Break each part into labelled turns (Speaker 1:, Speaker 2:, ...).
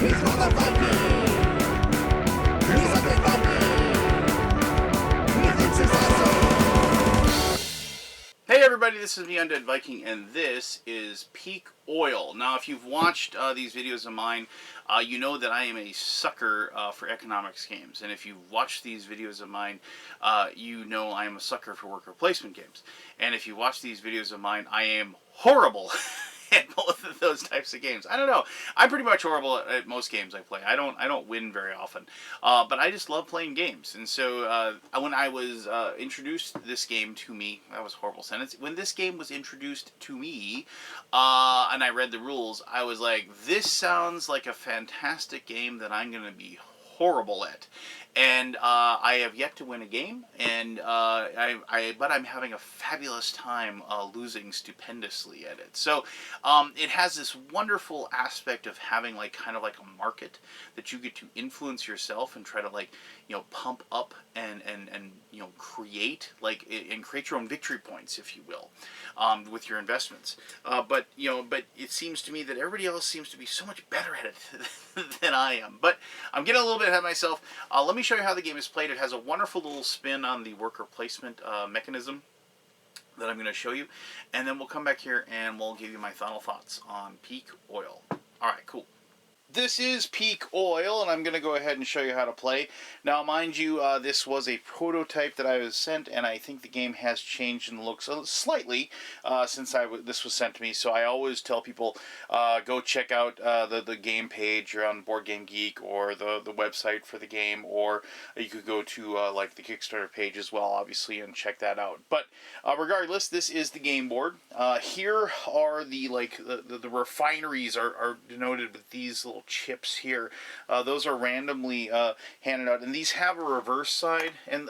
Speaker 1: Hey everybody, this is the Undead Viking, and this is Peak Oil. Now, if you've watched these videos of mine, you know that I am a sucker for economics games. And if you've watched these videos of mine, you know I am a sucker for worker placement games. And if you watch these videos of mine, I am horrible at both of those types of games. I don't know. I'm pretty much horrible at most games I play. I don't win very often, but I just love playing games. And so when I was introduced this game to me, that was a horrible sentence. When this game was introduced to me, and I read the rules, I was like, this sounds like a fantastic game that I'm going to be horrible at. And I have yet to win a game, and but I'm having a fabulous time losing stupendously at it. So it has this wonderful aspect of having kind of like a market that you get to influence yourself and try to pump up and create and create your own victory points, if you will, with your investments. But it seems to me that everybody else seems to be so much better at it than I am. But I'm getting a little bit ahead of myself. Let me show you how the game is played. It has a wonderful little spin on the worker placement mechanism that I'm going to show you, and then we'll come back here and we'll give you my final thoughts on Peak Oil. Alright, cool. This is Peak Oil, and I'm going to go ahead and show you how to play. Now, mind you, this was a prototype that I was sent, and I think the game has changed in looks slightly since this was sent to me. So I always tell people, go check out the game page or on Board Game Geek or the website for the game, or you could go to the Kickstarter page as well, obviously, and check that out. But regardless, this is the game board. Here are the refineries are denoted with these little chips here. Those are randomly handed out, and these have a reverse side, and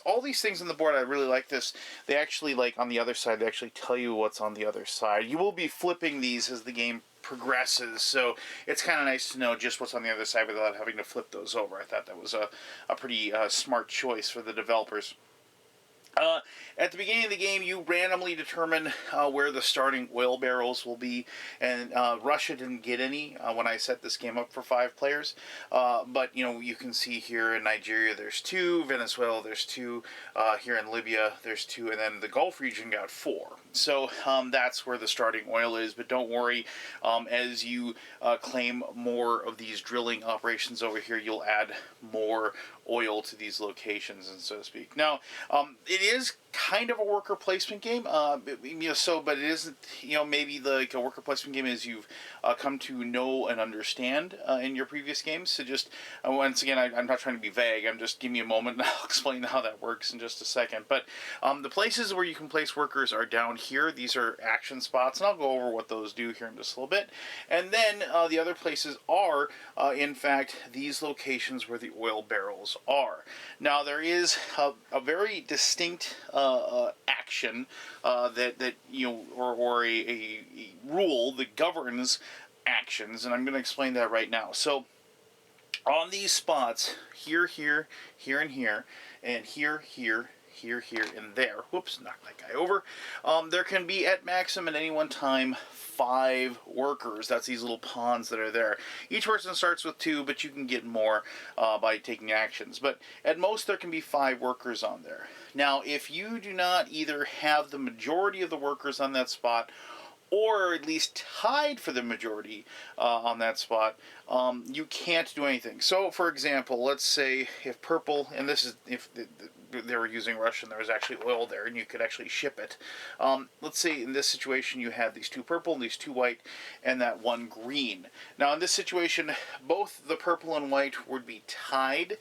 Speaker 1: all these things on the board, I really like this. They actually, on the other side, they actually tell you what's on the other side. You will be flipping these as the game progresses, so it's kind of nice to know just what's on the other side without having to flip those over. I thought that was a pretty smart choice for the developers. At the beginning of the game, you randomly determine where the starting oil barrels will be, and Russia didn't get any when I set this game up for 5 players, but you can see here in Nigeria there's 2, Venezuela there's 2, here in Libya there's 2, and then the Gulf region got 4. So that's where the starting oil is, but don't worry, as you claim more of these drilling operations over here, you'll add more oil to these locations, and so to speak. Now, it is kind of a worker placement game, but it isn't, maybe a worker placement game as you've come to know and understand in your previous games. So just, once again, I'm not trying to be vague, give me a moment and I'll explain how that works in just a second. But the places where you can place workers are down here. These are action spots, and I'll go over what those do here in just a little bit. And then the other places are, in fact, these locations where the oil barrels are. Now, there is a very distinct action that or a rule that governs actions, and I'm going to explain that right now. So on these spots, here, here, here, and here, and here, here, here, here, and there. Whoops, knocked that guy over. There can be at maximum at any one time 5 workers. That's these little pawns that are there. Each person starts with 2, but you can get more by taking actions. But at most there can be 5 workers on there. Now, if you do not either have the majority of the workers on that spot, or at least tied for the majority on that spot, you can't do anything. So, for example, let's say if purple, and this is if they were using Russian, there was actually oil there, and you could actually ship it. Let's say in this situation you had these 2 purple and these 2 white, and that 1 green. Now, in this situation, both the purple and white would be tied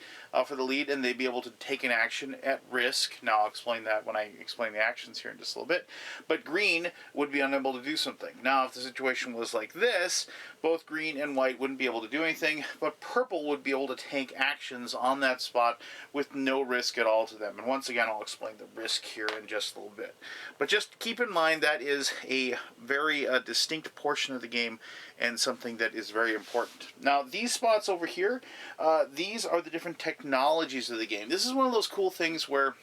Speaker 1: for the lead, and they'd be able to take an action at risk. Now, I'll explain that when I explain the actions here in just a little bit. But green would be unable to do something. Now, if the situation was like this, both green and white wouldn't be able to do anything, but purple would be able to take actions on that spot with no risk at all to them. And once again, I'll explain the risk here in just a little bit. But just keep in mind that is a very distinct portion of the game and something that is very important. Now, these spots over here, these are the different technologies of the game. This is one of those cool things where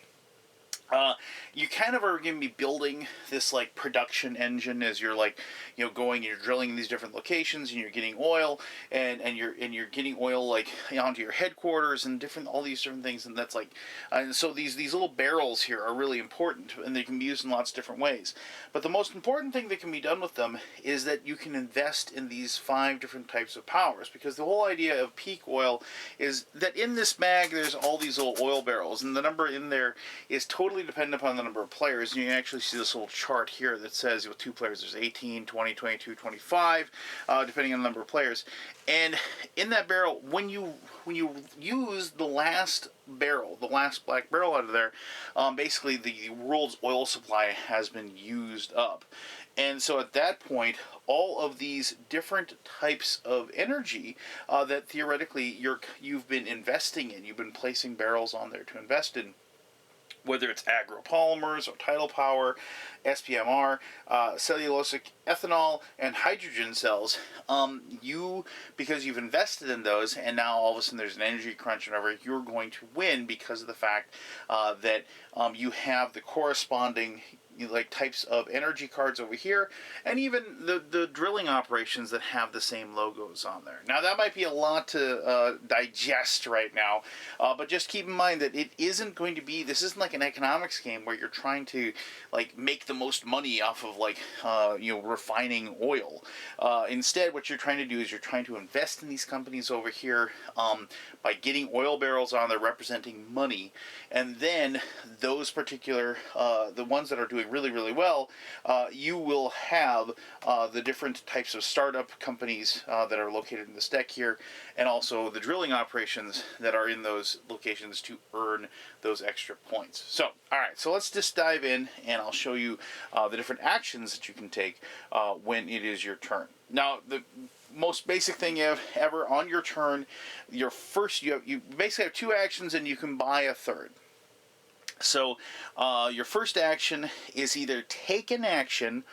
Speaker 1: You kind of are going to be building this like production engine as you're like, going and you're drilling in these different locations and you're getting oil and you're getting oil like onto your headquarters and different all these different things, and that's like, and so these little barrels here are really important and they can be used in lots of different ways. But the most important thing that can be done with them is that you can invest in these 5 different types of powers, because the whole idea of peak oil is that in this mag there's all these little oil barrels, and the number in there is totally dependent upon the number of players. And you can actually see this little chart here that says with 2 players there's 18, 20, 22, 25, depending on the number of players. And in that barrel, when you use the last barrel, the last black barrel out of there, basically the world's oil supply has been used up. And so at that point, all of these different types of energy that theoretically you've been investing in, you've been placing barrels on there to invest in, whether it's agropolymers or tidal power, SPMR, cellulosic ethanol, and hydrogen cells, because you've invested in those, and now all of a sudden there's an energy crunch and whatever, you're going to win because of the fact that you have the corresponding types of energy cards over here, and even the drilling operations that have the same logos on there. Now that might be a lot to digest right now, but just keep in mind that it isn't going to be, this isn't like an economics game where you're trying to like make the most money off of like refining oil. Instead, what you're trying to do is you're trying to invest in these companies over here by getting oil barrels on there representing money, and then those particular the ones that are doing really, really well, you will have the different types of startup companies that are located in this deck here, and also the drilling operations that are in those locations to earn those extra points. So, alright, so let's just dive in and I'll show you the different actions that you can take when it is your turn. Now, the most basic thing ever on your turn, you basically have 2 actions and you can buy a third. So your first action is either take an action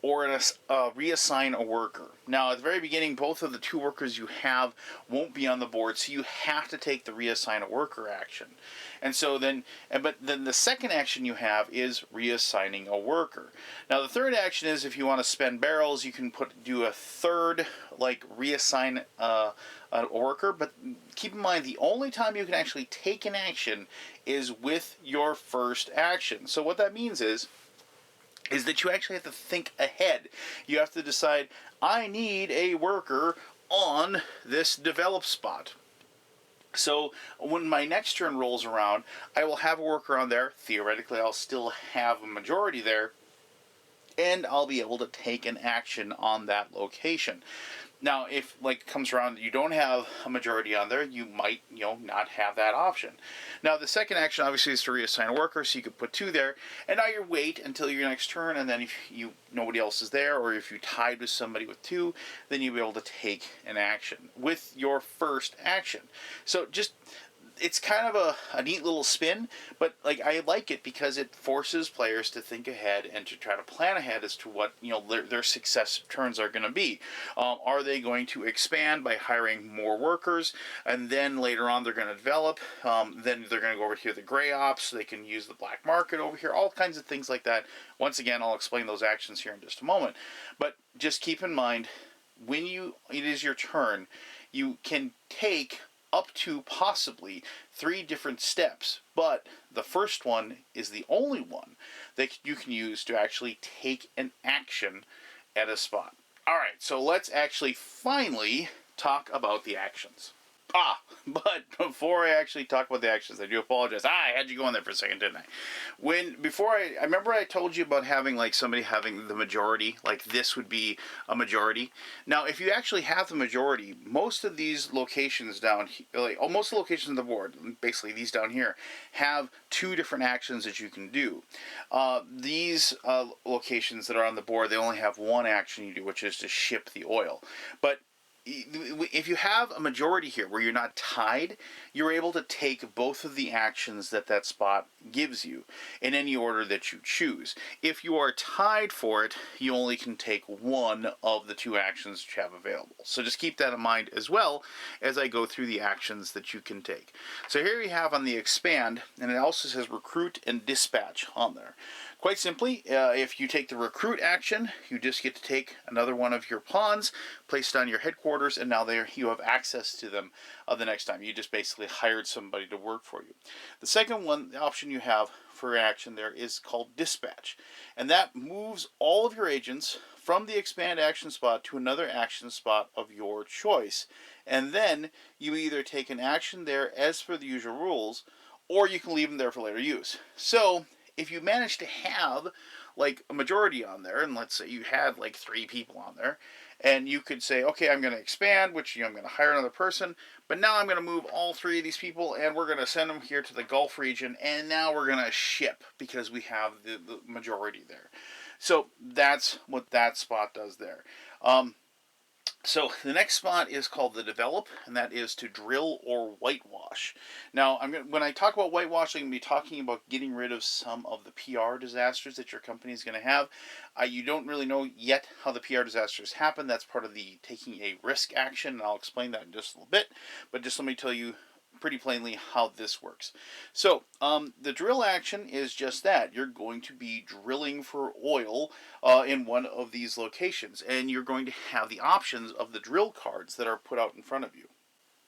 Speaker 1: or reassign a worker. Now, at the very beginning, both of the 2 workers you have won't be on the board, so you have to take the reassign a worker action. And so then the second action you have is reassigning a worker. Now, the third action is if you want to spend barrels, you can do a third, like reassign a worker. But keep in mind, the only time you can actually take an action is with your first action. So what that means is that you actually have to think ahead. You have to decide, I need a worker on this develop spot. So when my next turn rolls around, I will have a worker on there. Theoretically, I'll still have a majority there, and I'll be able to take an action on that location. Now, if like comes around that you don't have a majority on there, you might not have that option. Now, the second action obviously is to reassign a worker, so you could put 2 there, and now you wait until your next turn, and then if nobody else is there, or if you tied with somebody with 2, then you'll be able to take an action with your first action. So just, it's kind of a neat little spin, but like I like it because it forces players to think ahead and to try to plan ahead as to what their success turns are going to be. Are they going to expand by hiring more workers, and then later on they're going to develop? Then they're going to go over here to the gray ops, so they can use the black market over here. All kinds of things like that. Once again, I'll explain those actions here in just a moment. But just keep in mind, when it is your turn, you can take up to possibly 3 different steps, but the first one is the only one that you can use to actually take an action at a spot. Alright, so let's actually finally talk about the actions. But before I actually talk about the actions, I do apologize. I had you go in there for a second, didn't I? I remember I told you about having like somebody having the majority, like this would be a majority. Now, if you actually have the majority, most of these locations down here, most of the locations on the board, basically these down here, have 2 different actions that you can do. These locations that are on the board, they only have 1 action you do, which is to ship the oil. But if you have a majority here where you're not tied, you're able to take both of the actions that that spot gives you in any order that you choose. If you are tied for it, you only can take one of the two actions that you have available. So just keep that in mind as well as I go through the actions that you can take. So here we have on the expand, and it also says recruit and dispatch on there. Quite simply, if you take the recruit action, you just get to take another one of your pawns, placed on your headquarters, and now there you have access to them the next time. You just basically hired somebody to work for you. The second one, the option you have for action there is called dispatch, and that moves all of your agents from the expand action spot to another action spot of your choice. And then you either take an action there as per the usual rules, or you can leave them there for later use. So if you manage to have like a majority on there, and let's say you had like 3 people on there, and you could say, okay, I'm going to expand, which I'm going to hire another person, but now I'm going to move all 3 of these people, and we're going to send them here to the Gulf region, and now we're going to ship because we have the majority there. So that's what that spot does there. So the next spot is called the develop, and that is to drill or whitewash. Now, when I talk about whitewashing, I'm going to be talking about getting rid of some of the PR disasters that your company is going to have. You don't really know yet how the PR disasters happen. That's part of the taking a risk action, and I'll explain that in just a little bit. But just let me tell you pretty plainly how this works. So the drill action is just that. You're going to be drilling for oil in one of these locations, and you're going to have the options of the drill cards that are put out in front of you.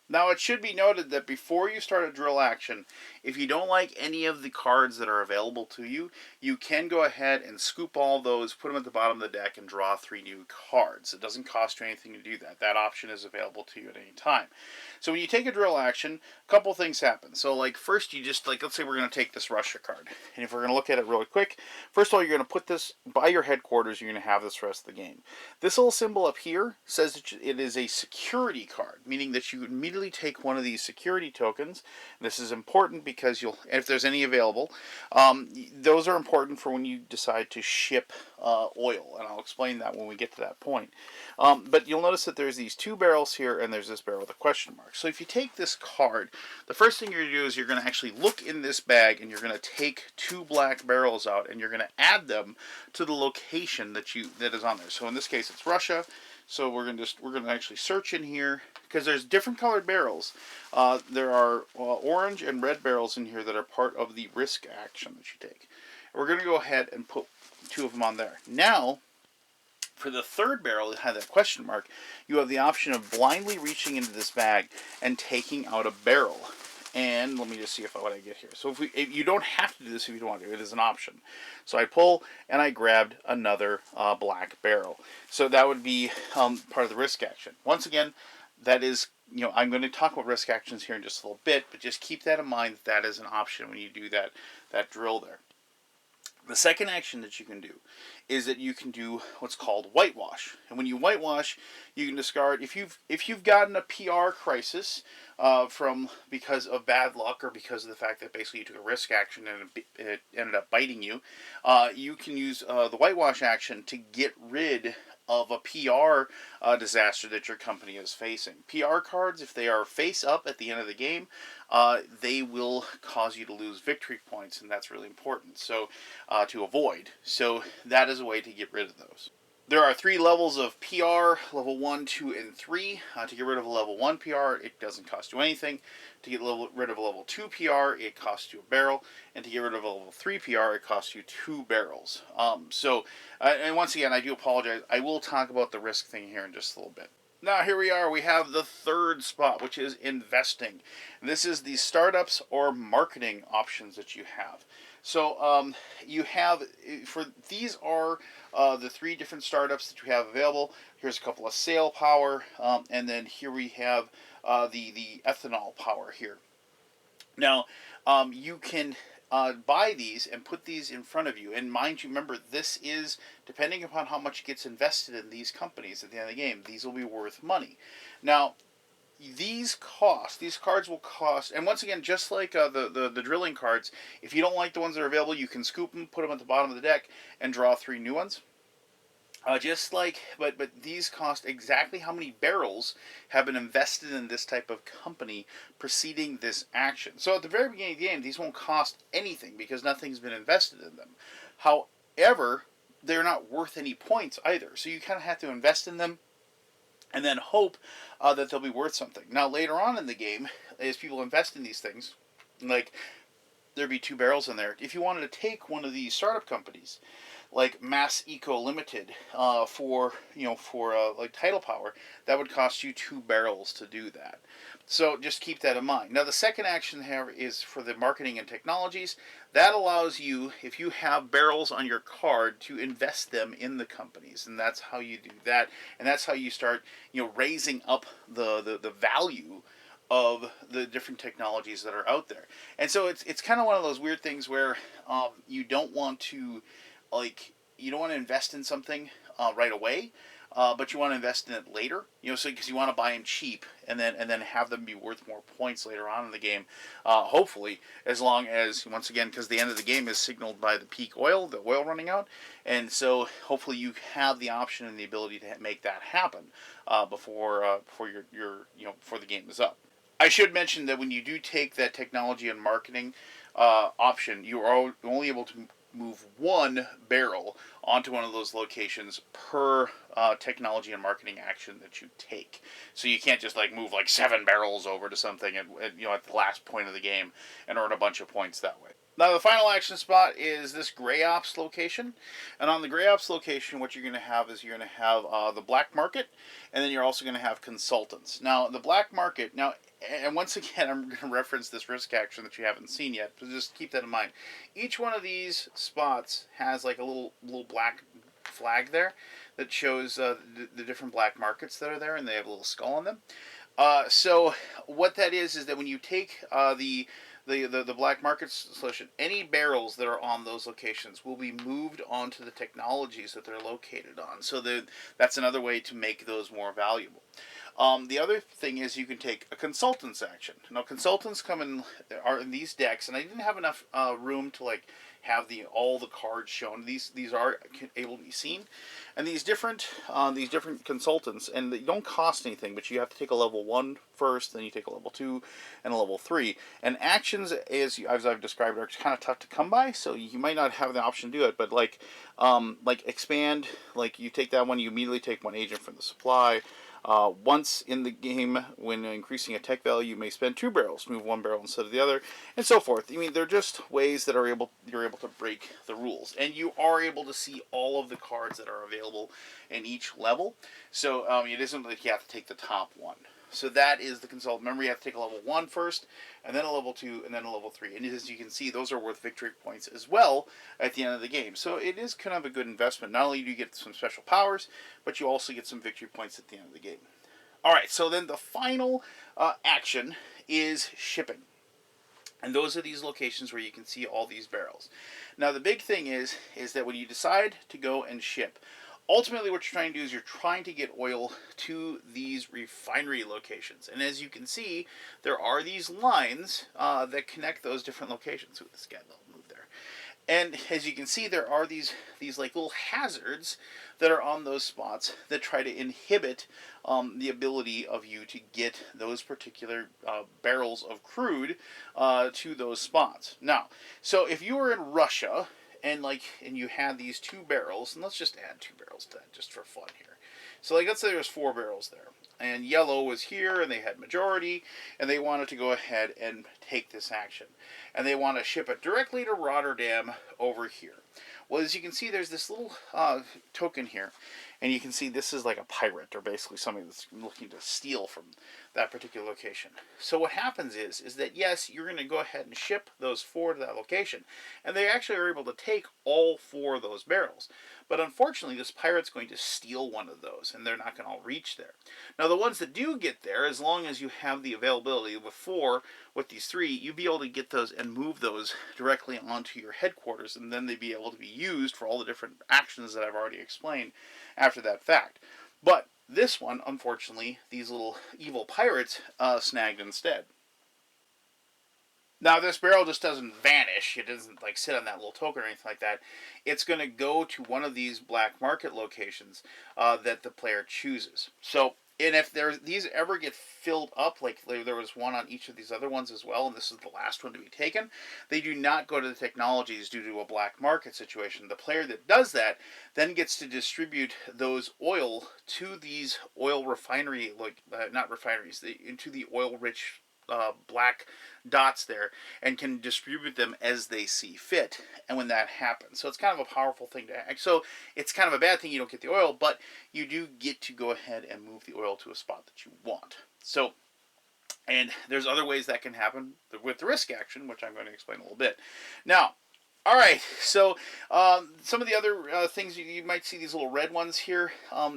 Speaker 1: Now, it should be noted that before you start a drill action, if you don't like any of the cards that are available to you, you can go ahead and scoop all those, put them at the bottom of the deck, and draw 3 new cards. It doesn't cost you anything to do that. That option is available to you at any time. So when you take a drill action, a couple things happen. So like first you just, like let's say we're going to take this Russia card. And if we're going to look at it really quick, first of all, you're going to put this by your headquarters. You're going to have this the rest of the game. This little symbol up here says that it is a security card, meaning that you immediately take one of these security tokens. This is important because if there's any available, those are important for when you decide to ship oil, and I'll explain that when we get to that point. But you'll notice that there's these 2 barrels here, and there's this barrel with a question mark. So if you take this card, the first thing you're going to do is you're going to actually look in this bag, and you're going to take 2 black barrels out, and you're going to add them to the location that is on there. So in this case, it's Russia. So we're going to actually search in here because there's different colored barrels. There are orange and red barrels in here that are part of the risk action that you take. We're going to go ahead and put 2 of them on there. Now, for the third barrel that had that question mark, you have the option of blindly reaching into this bag and taking out a barrel. And let me just see what I get here. So if you don't have to do this if you don't want to. It is an option. So I pull and I grabbed another black barrel. So that would be part of the risk action. Once again, that is, I'm going to talk about risk actions here in just a little bit, but just keep that in mind that is an option when you do that drill there. The second action that you can do is that you can do what's called whitewash. And when you whitewash, you can discard, if you've gotten a PR crisis because of bad luck or because of the fact that basically you took a risk action and it ended up biting you, you can use the whitewash action to get rid of a PR disaster that your company is facing. PR cards, if they are face up at the end of the game, they will cause you to lose victory points, and that's really important to avoid. So that is a way to get rid of those. There are 3 levels of PR, level 1, 2, and 3. To get rid of a level 1 PR, it doesn't cost you anything. To get rid of a level 2 PR, it costs you a barrel. And to get rid of a level 3 PR, it costs you 2 barrels. And once again, I do apologize. I will talk about the risk thing here in just a little bit. Now here we are, we have the third spot, which is investing. This is the startups or marketing options that you have. So these are the 3 different startups that you have available. Here's a couple of Sail Power, and then here we have the ethanol power here. Now, you can buy these and put these in front of you. And mind you, remember, this is depending upon how much gets invested in these companies at the end of the game. These will be worth money. Now, these cards will cost, and once again, just like the drilling cards, if you don't like the ones that are available, you can scoop them, put them at the bottom of the deck, and draw 3 new ones. But these cost exactly how many barrels have been invested in this type of company preceding this action. So at the very beginning of the game, these won't cost anything because nothing's been invested in them. However, they're not worth any points either. So you kind of have to invest in them and then hope that they'll be worth something. Now later on in the game, as people invest in these things, like there'd be 2 barrels in there. If you wanted to take one of these startup companies like Mass Eco Limited for like tidal power, that would cost you 2 barrels to do that. So just keep that in mind. Now the second action here is for the marketing and technologies. That allows you, if you have barrels on your card, to invest them in the companies, and that's how you do that, and that's how you start raising up the value of the different technologies that are out there. And so it's kind of one of those weird things where you don't want to invest in something right away, but you want to invest in it later. So because you want to buy them cheap and then have them be worth more points later on in the game. Hopefully, as long as once again, because the end of the game is signaled by the peak oil, the oil running out, and so hopefully you have the option and the ability to make that happen before before the game is up. I should mention that when you do take that technology and marketing option, you are only able to move 1 barrel onto one of those locations per technology and marketing action that you take. So you can't just move 7 barrels over to something at the last point of the game and earn a bunch of points that way. Now the final action spot is this Gray Ops location, and on the Gray Ops location, what you're going to have is you're going to have the black market, and then you're also going to have consultants. Now the black market, and once again, I'm going to reference this risk action that you haven't seen yet, but just keep that in mind. Each one of these spots has a little black flag there that shows the different black markets that are there, and they have a little skull on them. So what that is that when you take the black market solution, any barrels that are on those locations will be moved onto the technologies that they're located on. So that's another way to make those more valuable. The other thing is you can take a consultant's action. Now consultants are in these decks, and I didn't have enough room to have all the cards shown. These are able to be seen, and these different consultants, and they don't cost anything, but you have to take a level 1 first, then you take a level 2 and a level 3. And actions, as I've described, are kind of tough to come by, so you might not have the option to do it. But like expand, you take that one, you immediately take 1 agent from the supply. Once in the game, when increasing a tech value, you may spend 2 barrels, move 1 barrel instead of the other, and so forth. I mean, they're just ways that you're able to break the rules, and you are able to see all of the cards that are available in each level. So it isn't like you have to take the top one. So that is the consultant. Remember, you have to take a level 1 first, and then a level 2, and then a level 3. And as you can see, those are worth victory points as well at the end of the game. So it is kind of a good investment. Not only do you get some special powers, but you also get some victory points at the end of the game. Alright, so then the final action is shipping. And those are these locations where you can see all these barrels. Now the big thing is that when you decide to go and ship, ultimately what you're trying to do is you're trying to get oil to these refinery locations. And as you can see, there are these lines that connect those different locations. Ooh, this guy will move there. And as you can see, there are these little hazards that are on those spots that try to inhibit the ability of you to get those particular barrels of crude to those spots. Now, so if you were in Russia and you had these 2 barrels, and let's just add 2 barrels to that just for fun here. So let's say there's 4 barrels there, and yellow was here, and they had majority, and they wanted to go ahead and take this action, and they want to ship it directly to Rotterdam over here. Well, as you can see, there's this little token here, and you can see this is like a pirate, or basically somebody that's looking to steal from that particular location. So what happens is that yes, you're going to go ahead and ship those 4 to that location, and they actually are able to take all 4 of those barrels. But unfortunately, this pirate's going to steal one of those, and they're not going to all reach there. Now, the ones that do get there, as long as you have the availability with these 3, you'll be able to get those and move those directly onto your headquarters, and then they'd be able to be used for all the different actions that I've already explained after that fact. But this one, unfortunately, these little evil pirates snagged instead. Now, this barrel just doesn't vanish. It doesn't like sit on that little token or anything like that. It's going to go to one of these black market locations that the player chooses. So, and if these ever get filled up, like there was one on each of these other ones as well, and this is the last one to be taken, they do not go to the technologies due to a black market situation. The player that does that then gets to distribute those oil to these oil refinery, like not refineries, into the oil-rich black dots there, and can distribute them as they see fit. And when that happens, so it's kind of a powerful thing to act. So it's kind of a bad thing you don't get the oil, but you do get to go ahead and move the oil to a spot that you want. So, and there's other ways that can happen with the risk action, which I'm going to explain a little bit. Now, all right, so some of the other things you might see, these little red ones here.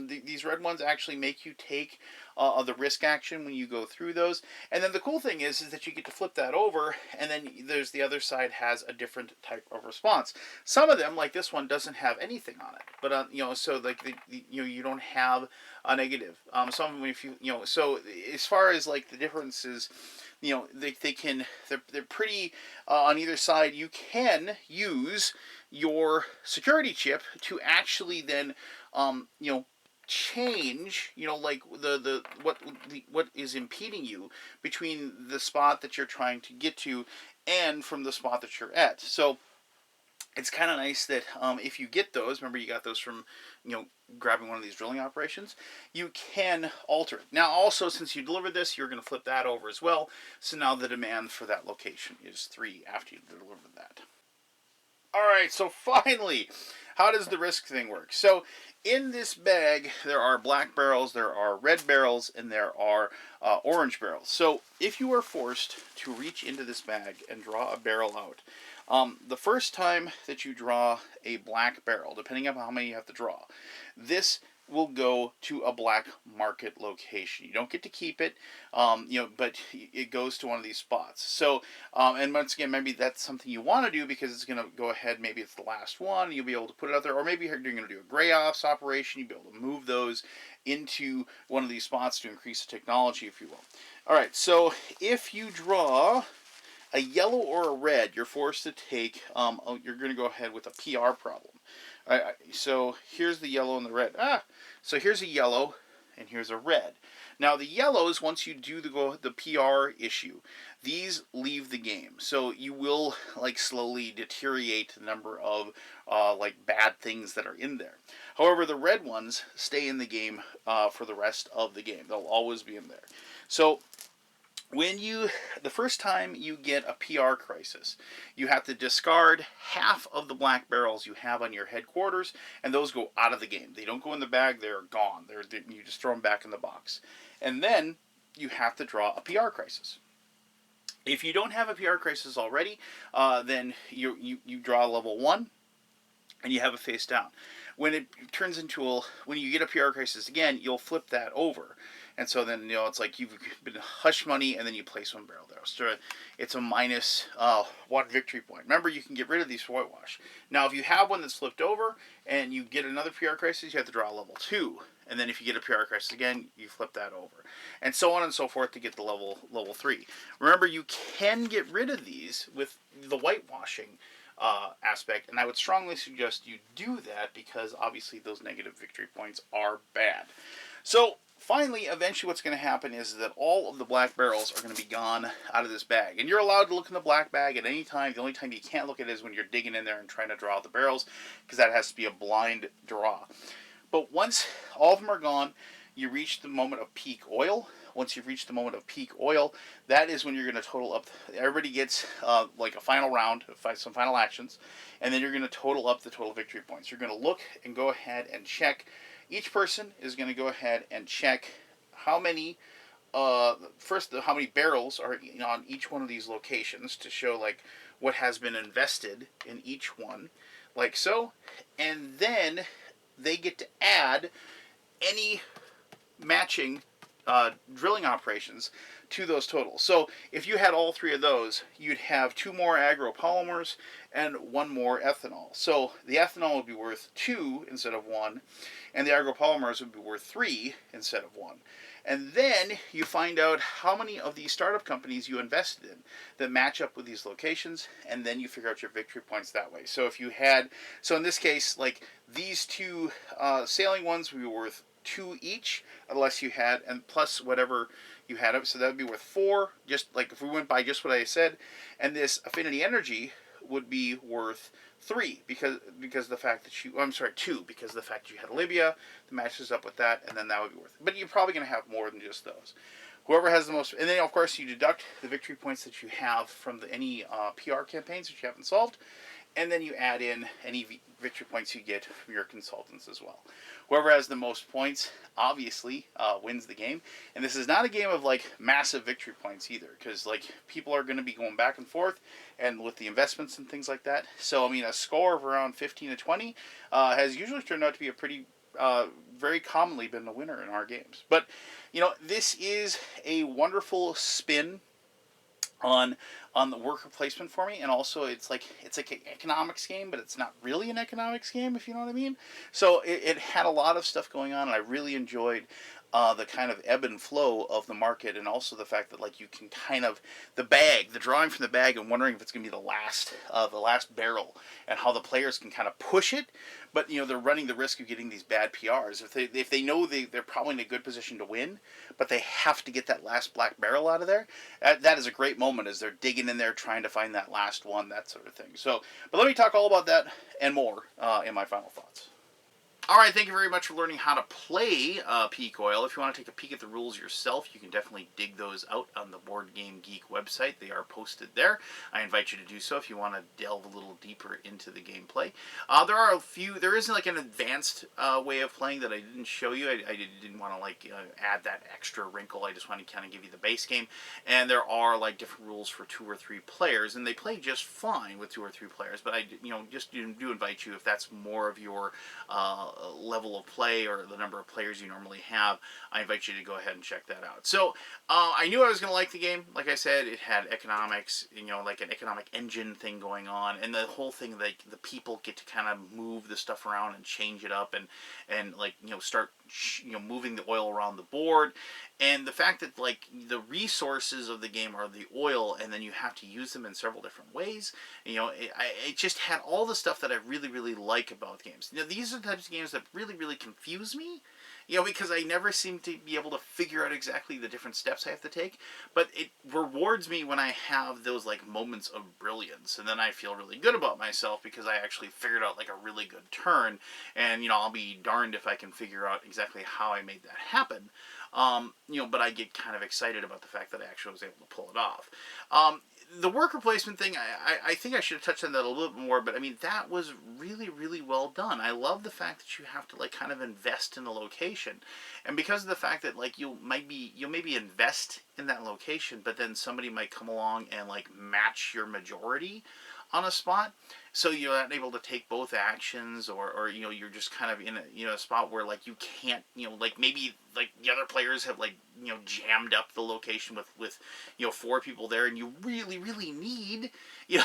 Speaker 1: These red ones actually make you take the risk action when you go through those. And then the cool thing is that you get to flip that over, and then there's the other side has a different type of response. Some of them, like this one, doesn't have anything on it, but so like you don't have a negative. Some of them, if you so as far as like the differences. They're pretty on either side. You can use your security chip to actually then change like what is impeding you between the spot that you're trying to get to and from the spot that you're at. So it's kind of nice that if you get those, remember you got those from grabbing one of these drilling operations, you can alter it. Now also, since you delivered this, you're going to flip that over as well. So now the demand for that location is 3 after you delivered that. Alright, so finally, how does the risk thing work? So in this bag, there are black barrels, there are red barrels, and there are orange barrels. So if you are forced to reach into this bag and draw a barrel out, the first time that you draw a black barrel, depending on how many you have to draw, this will go to a black market location. You don't get to keep it, but it goes to one of these spots. So, and once again, maybe that's something you want to do because it's going to go ahead. Maybe it's the last one. You'll be able to put it out there, or maybe you're going to do a gray ops operation. You'll be able to move those into one of these spots to increase the technology, if you will. All right. So if you draw a yellow or a red, you're forced to take. You're going to go ahead with a PR problem. So here's the yellow and the red. So here's a yellow and here's a red. Now the yellows, once you do the PR issue, these leave the game. So you will like slowly deteriorate the number of like bad things that are in there. However, the red ones stay in the game for the rest of the game. They'll always be in there. So the first time you get a PR crisis, you have to discard half of the black barrels you have on your headquarters, and those go out of the game. They don't go in the bag, they're gone. You just throw them back in the box. And then you have to draw a PR crisis. If you don't have a PR crisis already, then you draw level 1, and you have it face down. When it turns into when you get a PR crisis again, you'll flip that over. And so then, it's like you've been hush money, and then you place one barrel there. So it's a minus 1 victory point. Remember, you can get rid of these for whitewash. Now, if you have one that's flipped over, and you get another PR crisis, you have to draw a level 2. And then if you get a PR crisis again, you flip that over. And so on and so forth to get the level 3. Remember, you can get rid of these with the whitewashing aspect, and I would strongly suggest you do that because obviously those negative victory points are bad. So finally, eventually what's going to happen is that all of the black barrels are going to be gone out of this bag. And you're allowed to look in the black bag at any time. The only time you can't look at it is when you're digging in there and trying to draw out the barrels, because that has to be a blind draw. But once all of them are gone, you reach the moment of peak oil. Once you've reached the moment of peak oil, that is when you're going to total up. Everybody gets like a final round, some final actions, and then you're going to total up the total victory points. You're going to look and go ahead and check. Each person is going to go ahead and check how many, how many barrels are on each one of these locations to show like what has been invested in each one, like so, and then they get to add any matching drilling operations to those totals. So if you had all three of those, you'd have 2 more agropolymers and 1 more ethanol. So the ethanol would be worth 2 instead of 1, and the agropolymers would be worth 3 instead of 1. And then you find out how many of these startup companies you invested in that match up with these locations, and then you figure out your victory points that way. So if you had, so in this case, like these 2 sailing ones would be worth 2 each, unless you had, and plus whatever you had up, so that would be worth 4, just like if we went by just what I said. And this affinity energy would be worth 3 because the fact that you, I'm sorry, 2 because of the fact that you had Libya that matches up with that, and then that would be worth it. But you're probably going to have more than just those. Whoever has the most, and then of course you deduct the victory points that you have from any PR campaigns that you haven't solved, and then you add in any victory points you get from your consultants as well. Whoever has the most points, obviously, wins the game. And this is not a game of like massive victory points either, because like people are going to be going back and forth, and with the investments and things like that. So I mean, a score of around 15 to 20 has usually turned out to be a pretty, very commonly been the winner in our games. But you know, this is a wonderful spin on the worker placement for me, and also it's like an economics game, but it's not really an economics game, if you know what I mean. So it had a lot of stuff going on, and I really enjoyed the kind of ebb and flow of the market, and also the fact that like you can kind of the drawing from the bag, and wondering if it's going to be the last barrel, and how the players can kind of push it, but you know they're running the risk of getting these bad PRs if they know they're probably in a good position to win, but they have to get that last black barrel out of there. That is a great moment as they're digging in there trying to find that last one, that sort of thing. So, but let me talk all about that and more in my final thoughts. All right, thank you very much for learning how to play Peak Oil. If you want to take a peek at the rules yourself, you can definitely dig those out on the Board Game Geek website. They are posted there. I invite you to do so if you want to delve a little deeper into the gameplay. There isn't like an advanced way of playing that I didn't show you. I didn't want to like add that extra wrinkle. I just want to kind of give you the base game. And there are like different rules for 2 or 3 players, and they play just fine with 2 or 3 players. But I just do invite you, if that's more of your level of play or the number of players you normally have, I invite you to go ahead and check that out. So I knew I was going to like the game. Like I said, it had economics, like an economic engine thing going on, and the whole thing, like the people get to kind of move the stuff around and change it up, and like start moving the oil around the board. And the fact that like the resources of the game are the oil, and then you have to use them in several different ways. It just had all the stuff that I really, really like about games. These are the types of games that really, really confuse me. Because I never seem to be able to figure out exactly the different steps I have to take. But it rewards me when I have those like moments of brilliance, and then I feel really good about myself because I actually figured out like a really good turn. And I'll be darned if I can figure out exactly how I made that happen. But I get kind of excited about the fact that I actually was able to pull it off. The worker placement thing, I think I should have touched on that a little bit more, but I mean, that was really, really well done. I love the fact that you have to like kind of invest in the location. And because of the fact that like you'll maybe invest in that location, but then somebody might come along and like match your majority on a spot, so you're not able to take both actions, or you're just kind of in a spot where like you can't, like maybe like the other players have like jammed up the location with 4 people there, and you really, really need to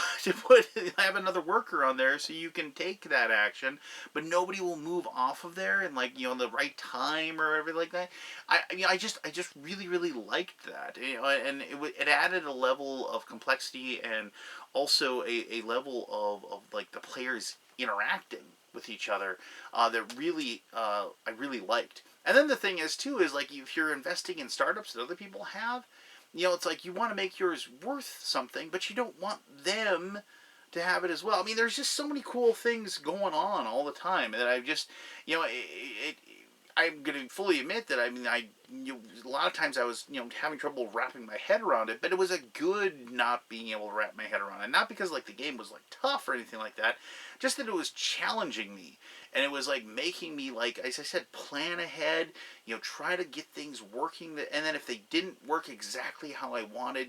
Speaker 1: have another worker on there so you can take that action, but nobody will move off of there in like the right time or everything like that. I just really, really liked that, and it added a level of complexity, and also a level of like the players interacting with each other that really I really liked. And then the thing is too is like if you're investing in startups that other people have, it's like you want to make yours worth something, but you don't want them to have it as well. I mean, there's just so many cool things going on all the time that I just I'm going to fully admit that a lot of times I was having trouble wrapping my head around it, but it was a good not being able to wrap my head around it. Not because like the game was like tough or anything like that, just that it was challenging me. And it was like making me, like, as I said, plan ahead, try to get things working. And then if they didn't work exactly how I wanted,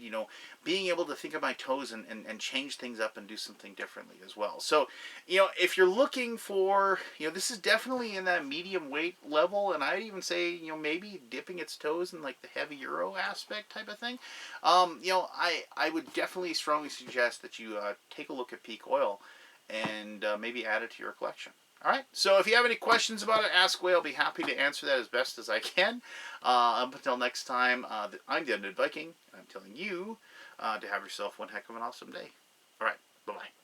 Speaker 1: being able to think of my toes and change things up and do something differently as well. So, if you're looking for, this is definitely in that medium weight level. And I'd even say, maybe dipping its toes in like the heavy Euro aspect type of thing. I would definitely strongly suggest that you take a look at Peak Oil and maybe add it to your collection. All right, so if you have any questions about it, ask away. I'll be happy to answer that as best as I can. Up until next time, I'm the Undead Viking, and I'm telling you to have yourself one heck of an awesome day. All right, bye-bye.